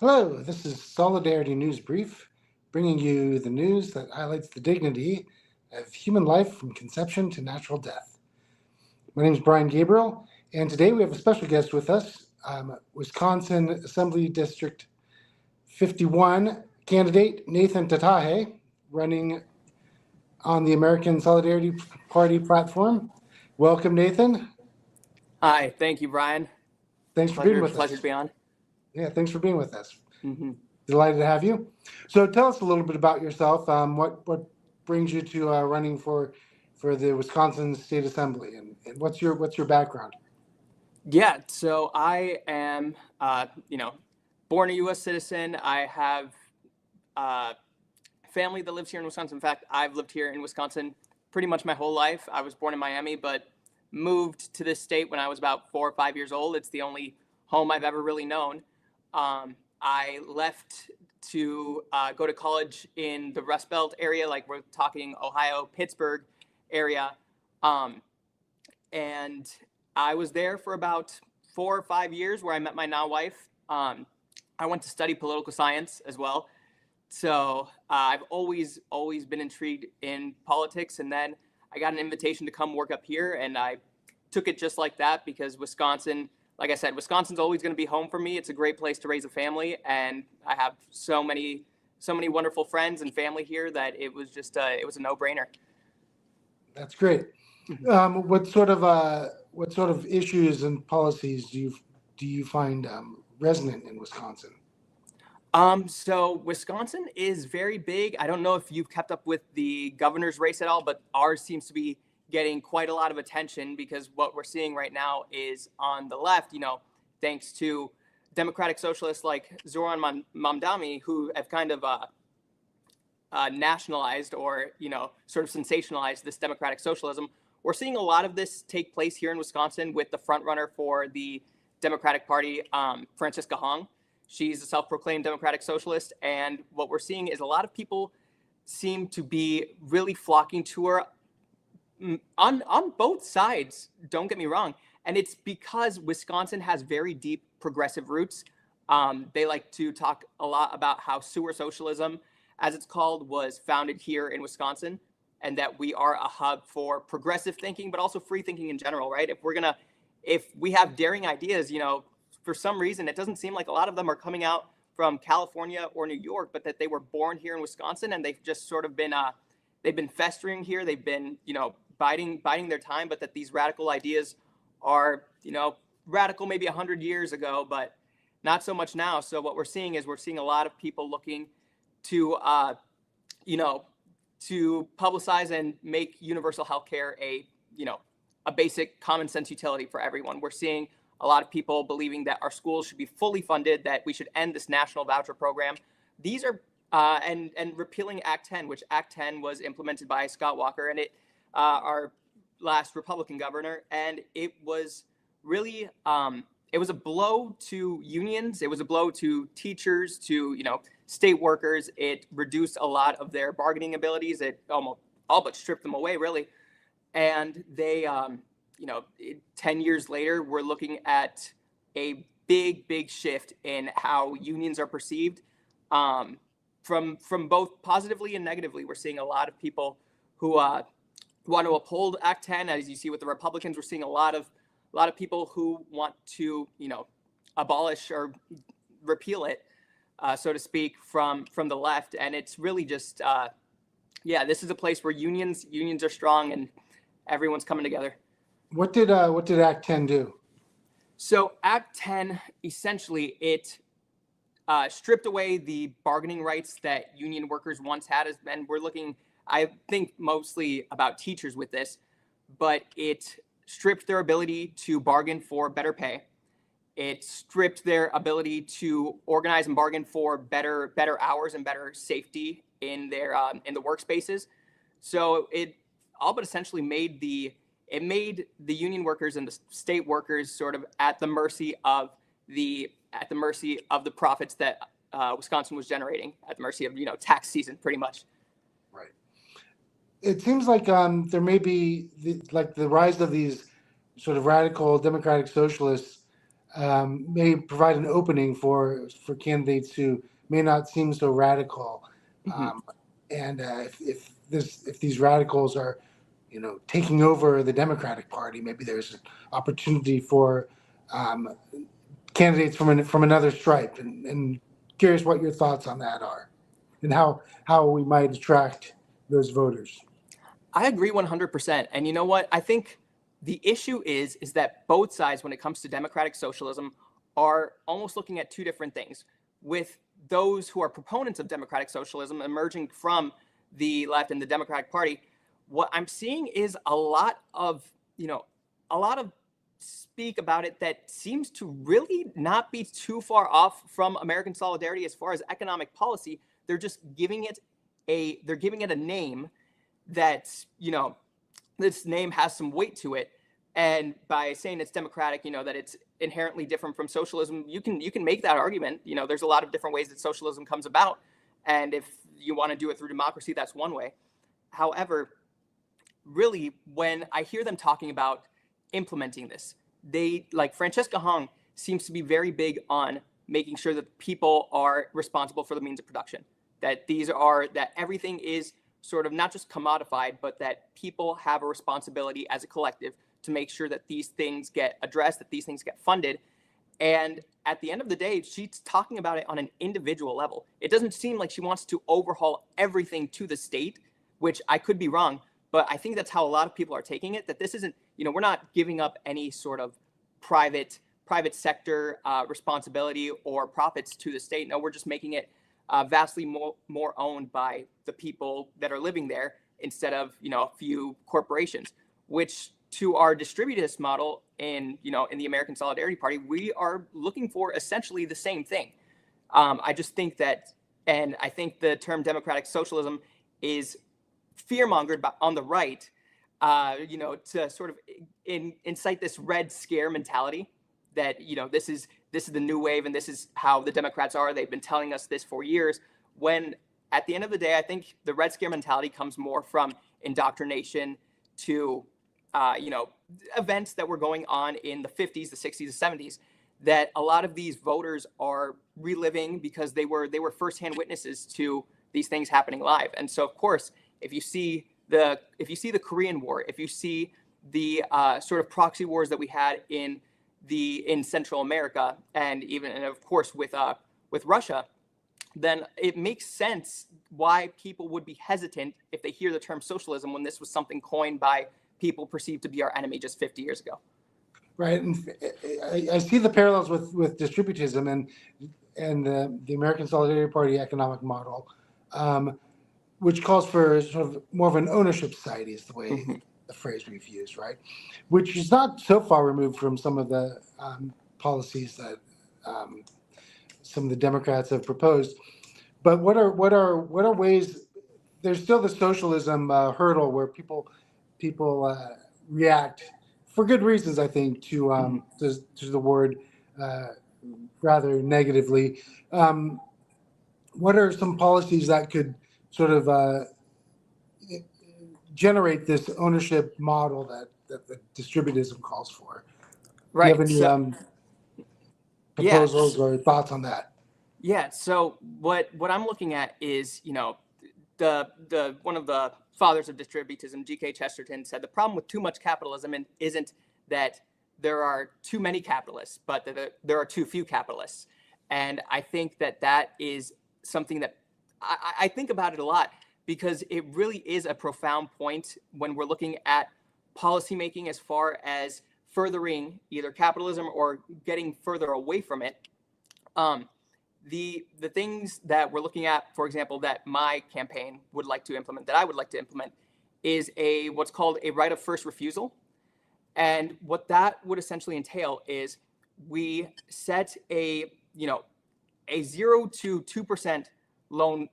Hello, this is Solidarity News Brief, bringing you the news that highlights the dignity of human life from conception to natural death. My name is Brian Gabriel, and today we have a special guest with us, Wisconsin Assembly District 51 candidate Nathan Tataje, running on the American Solidarity Party platform. Welcome, Nathan. Hi, thank you, Brian. Thanks for being with us. Pleasure to be on. Yeah, thanks for being with us. Mm-hmm. Delighted to have you. So tell us a little bit about yourself. What brings you to running for the Wisconsin State Assembly, and what's your background? Yeah, so I am, born a U.S. citizen. I have family that lives here in Wisconsin. In fact, I've lived here in Wisconsin pretty much my whole life. I was born in Miami, but moved to this state when I was about 4 or 5 years old. It's the only home I've ever really known. I left to go to college in the Rust Belt area, like we're talking Ohio, Pittsburgh area. And I was there for about 4 or 5 years where I met my now wife. I went to study political science as well. So I've always been intrigued in politics. And then I got an invitation to come work up here, and I took it just like that because Wisconsin, like I said, Wisconsin's always going to be home for me. It's a great place to raise a family, and I have so many wonderful friends and family here that it was just it was a no-brainer. That's great. What sort of issues and policies do you find resonant in Wisconsin? So Wisconsin is very big. I don't know if you've kept up with the governor's race at all, but ours seems to be getting quite a lot of attention because what we're seeing right now is on the left, thanks to Democratic socialists like Zoran Mamdani, who have kind of nationalized or, sort of sensationalized this democratic socialism. We're seeing a lot of this take place here in Wisconsin with the front runner for the Democratic Party, Franziska Hong. She's a self-proclaimed democratic socialist. And what we're seeing is a lot of people seem to be really flocking to her on both sides, don't get me wrong. And it's because Wisconsin has very deep progressive roots. They like to talk a lot about how sewer socialism, as it's called, was founded here in Wisconsin, and that we are a hub for progressive thinking, but also free thinking in general, right? If we have daring ideas, for some reason, it doesn't seem like a lot of them are coming out from California or New York, but that they were born here in Wisconsin, and they've just sort of been, they've been festering here. They've been, biding their time, but that these radical ideas are, radical maybe 100 years ago, but not so much now. So what we're seeing is a lot of people looking to, to publicize and make universal healthcare a basic common sense utility for everyone. We're seeing a lot of people believing that our schools should be fully funded, that we should end this national voucher program. These are, and repealing Act 10, which Act 10 was implemented by Scott Walker, and our last Republican governor, and it was really, it was a blow to unions. It was a blow to teachers, to, state workers. It reduced a lot of their bargaining abilities. It almost all but stripped them away, really. And they, 10 years later, we're looking at a big shift in how unions are perceived, from both positively and negatively. We're seeing a lot of people who want to uphold Act 10, as you see with the Republicans. We're seeing a lot of people who want to, abolish or repeal it, so to speak, from the left. And it's really just, this is a place where unions are strong and everyone's coming together. What did Act 10 do? So Act 10, essentially, it stripped away the bargaining rights that union workers once had, and we're looking, I think, mostly about teachers with this, but it stripped their ability to bargain for better pay. It stripped their ability to organize and bargain for better hours and better safety in the workspaces. So it all but essentially made the union workers and the state workers sort of at the mercy of the profits that Wisconsin was generating, at the mercy of tax season, pretty much. Right. It seems like there may be the rise of these sort of radical democratic socialists may provide an opening for candidates who may not seem so radical. Mm-hmm. And if these radicals are, taking over the Democratic Party, maybe there's an opportunity for candidates from another stripe. And curious what your thoughts on that are, and how we might attract those voters. I agree 100%. And you know what? I think the issue is that both sides, when it comes to democratic socialism, are almost looking at two different things. With those who are proponents of democratic socialism emerging from the left and the Democratic Party, what I'm seeing is a lot of speak about it that seems to really not be too far off from American solidarity as far as economic policy. They're just giving it a name that's, this name has some weight to it. And by saying it's democratic, that it's inherently different from socialism, you can make that argument. There's a lot of different ways that socialism comes about. And if you want to do it through democracy, that's one way. However, really, when I hear them talking about implementing this, they, like Francesca Hong, seems to be very big on making sure that people are responsible for the means of production, that everything is sort of not just commodified, but that people have a responsibility as a collective to make sure that these things get addressed, that these things get funded. And at the end of the day, she's talking about it on an individual level. It doesn't seem like she wants to overhaul everything to the state, which I could be wrong, but I think that's how a lot of people are taking it, that this isn't, we're not giving up any sort of private sector responsibility or profits to the state. No, we're just making it vastly more owned by the people that are living there instead of, a few corporations, which to our distributist model in the American Solidarity Party, we are looking for essentially the same thing. I just think that, and I think the term democratic socialism is fear-mongered on the right, to sort of incite this Red Scare mentality that, this is the new wave and this is how the Democrats are. They've been telling us this for years, when at the end of the day, I think the Red Scare mentality comes more from indoctrination to, events that were going on in the 50s, the 60s, the 70s, that a lot of these voters are reliving because they were firsthand witnesses to these things happening live. And so, of course, if you see the Korean War, if you see the sort of proxy wars that we had in Central America, and of course with Russia, then it makes sense why people would be hesitant if they hear the term socialism when this was something coined by people perceived to be our enemy just 50 years ago. Right, and I see the parallels with distributism and the American Solidarity Party economic model, which calls for sort of more of an ownership society, is the way mm-hmm. the phrase we've used, right? Which is not so far removed from some of the policies that some of the Democrats have proposed. But what are ways? There's still the socialism hurdle where people react for good reasons, I think, to the word rather negatively. What are some policies that could sort of generate this ownership model that the distributism calls for? Right. Do you have any proposals or thoughts on that? Yeah. So what I'm looking at is, the one of the fathers of distributism, G.K. Chesterton, said the problem with too much capitalism isn't that there are too many capitalists, but that there are too few capitalists. And I think that is something that I think about it a lot, because it really is a profound point when we're looking at policymaking as far as furthering either capitalism or getting further away from it. The things that we're looking at, for example, that my campaign would like to implement, that I would like to implement, is what's called a right of first refusal. And what that would essentially entail is we set a 0 to 2% loan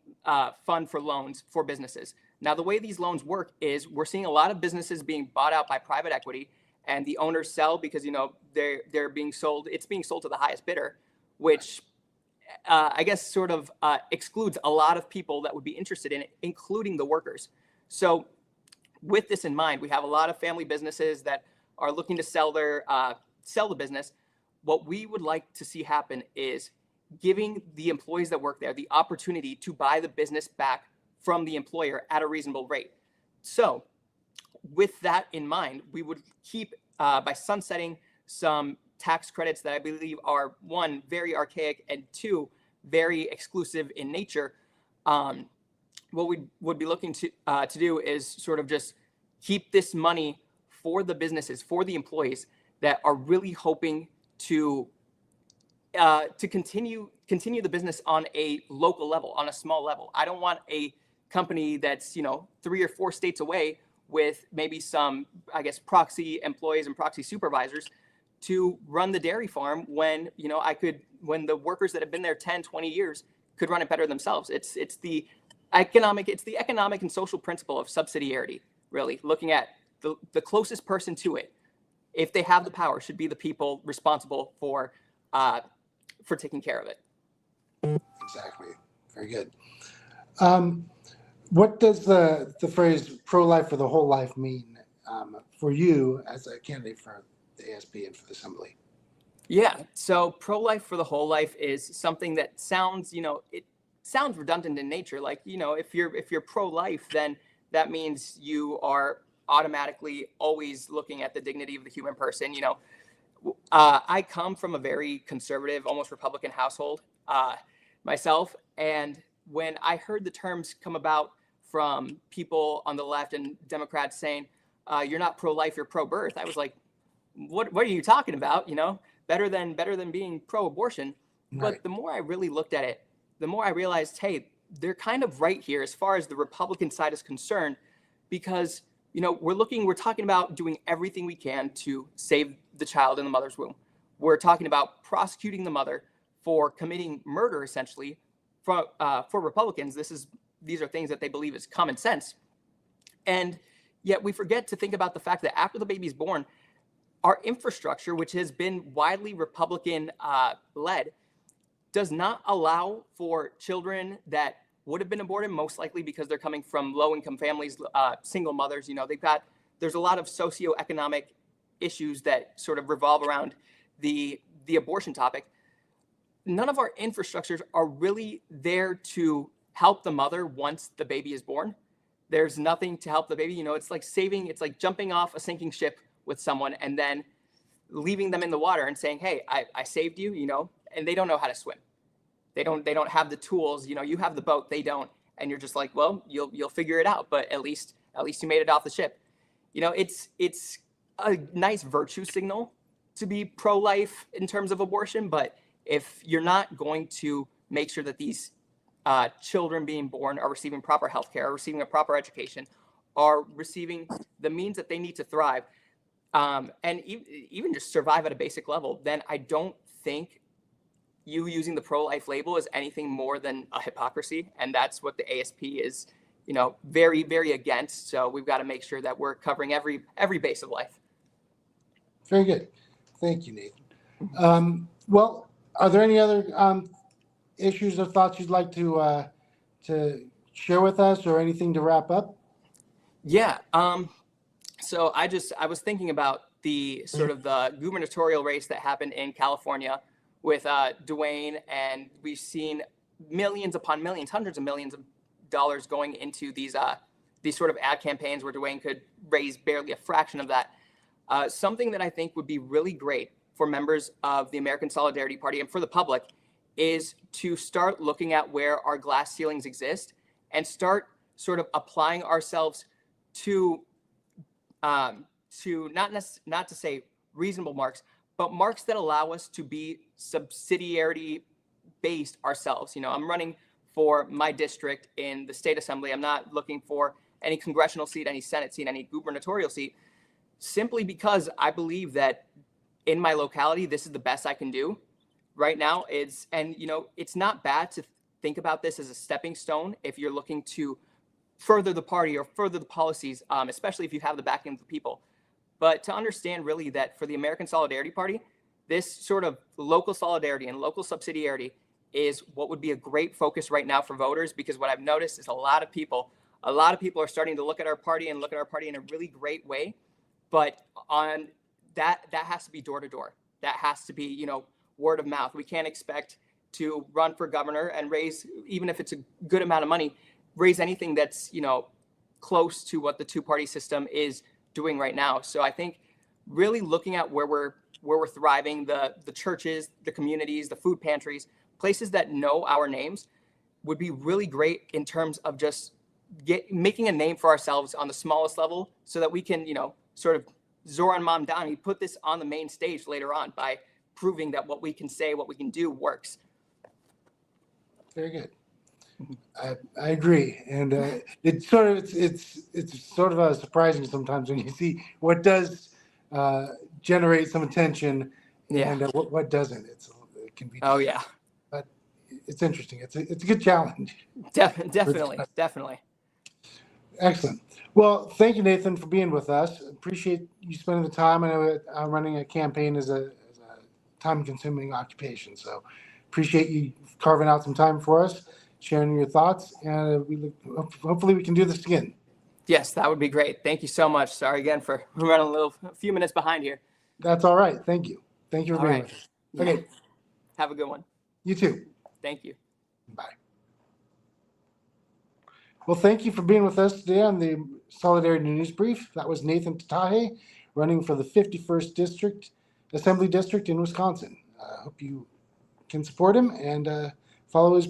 fund for loans for businesses. Now, the way these loans work is we're seeing a lot of businesses being bought out by private equity, and the owners sell because they're being sold. It's being sold to the highest bidder, which I guess sort of excludes a lot of people that would be interested in it, including the workers. So with this in mind, we have a lot of family businesses that are looking to sell the business. What we would like to see happen is giving the employees that work there the opportunity to buy the business back from the employer at a reasonable rate. So with that in mind, we would keep by sunsetting some tax credits that I believe are, one, very archaic, and two, very exclusive in nature. What we would be looking to do is sort of just keep this money for the businesses, for the employees that are really hoping to continue the business on a local level, on a small level. I don't want a company that's 3 or 4 states away with maybe some, I guess, proxy employees and proxy supervisors to run the dairy farm when when the workers that have been there 10, 20 years could run it better themselves. It's the economic and social principle of subsidiarity, really looking at the closest person to it, if they have the power, should be the people responsible for taking care of it. Exactly. Very good. What does the phrase pro-life for the whole life mean for you as a candidate for the ASP and for the Assembly? Yeah, so pro-life for the whole life is something that sounds, it sounds redundant in nature. Like, if you're pro-life, then that means you are automatically always looking at the dignity of the human person. I come from a very conservative, almost Republican household myself, and when I heard the terms come about from people on the left and Democrats saying, "You're not pro-life, you're pro-birth," I was like, "What are you talking about? Better than being pro-abortion." Right. But the more I really looked at it, the more I realized, hey, they're kind of right here as far as the Republican side is concerned, because we're talking about doing everything we can to save the child in the mother's womb. We're talking about prosecuting the mother for committing murder, essentially. For Republicans, these are things that they believe is common sense. And yet we forget to think about the fact that after the baby's born, our infrastructure, which has been widely Republican led, does not allow for children that would have been aborted, most likely because they're coming from low-income families, single mothers. There's a lot of socioeconomic issues that sort of revolve around the abortion topic. None of our infrastructures are really there to help the mother once the baby is born. There's nothing to help the baby. It's like jumping off a sinking ship with someone and then leaving them in the water and saying, "Hey, I saved you," and they don't know how to swim. They don't have the tools. You have the boat, they don't, and you're just like, "Well, you'll figure it out." But at least you made it off the ship. It's a nice virtue signal to be pro-life in terms of abortion, but if you're not going to make sure that these children being born are receiving proper health care, are receiving a proper education, are receiving the means that they need to thrive, and even just survive at a basic level, then I don't think you using the pro-life label is anything more than a hypocrisy. And that's what the ASP is, very, very against. So we've got to make sure that we're covering every base of life. Very good. Thank you, Nathan. Well, are there any other issues or thoughts you'd like to share with us, or anything to wrap up? Yeah. So I was thinking about the sort of the gubernatorial race that happened in California with Dwayne, and we've seen millions upon millions, hundreds of millions of dollars going into these sort of ad campaigns where Dwayne could raise barely a fraction of that. Something that I think would be really great for members of the American Solidarity Party and for the public is to start looking at where our glass ceilings exist and start sort of applying ourselves to not to say reasonable marks, but marks that allow us to be subsidiarity based ourselves. I'm running for my district in the state assembly. I'm not looking for any congressional seat, any Senate seat, any gubernatorial seat, simply because I believe that in my locality, this is the best I can do right now. And it's not bad to think about this as a stepping stone if you're looking to further the party or further the policies, especially if you have the backing of the people. But to understand really that for the American Solidarity Party, this sort of local solidarity and local subsidiarity is what would be a great focus right now for voters, because what I've noticed is a lot of people are starting to look at our party and look at our party in a really great way. But on that has to be door to door. That has to be, word of mouth. We can't expect to run for governor and raise, even if it's a good amount of money, raise anything that's, close to what the two-party system is doing right now. So I think really looking at where we're thriving, the churches, the communities, the food pantries, places that know our names would be really great in terms of just making a name for ourselves on the smallest level, so that we can, sort of Zoran Mamdani put this on the main stage later on by proving that what we can say, what we can do works. Very good. I agree, and it's sort of surprising sometimes when you see what does generate some attention, and what doesn't. It can be. Oh yeah. But it's interesting. It's a good challenge. Definitely. Excellent. Well, thank you, Nathan, for being with us. Appreciate you spending the time. I know running a campaign is a time-consuming occupation, so appreciate you carving out some time for us, sharing your thoughts, and hopefully we can do this again. Yes, that would be great. Thank you so much. Sorry again for running a few minutes behind here. That's all right. Thank you. Thank you for being with us. Okay. Have a good one. You too. Thank you. Bye. Well, thank you for being with us today on the Solidarity News Brief. That was Nathan Tataje, running for the 51st Assembly District in Wisconsin. I hope you can support him and follow his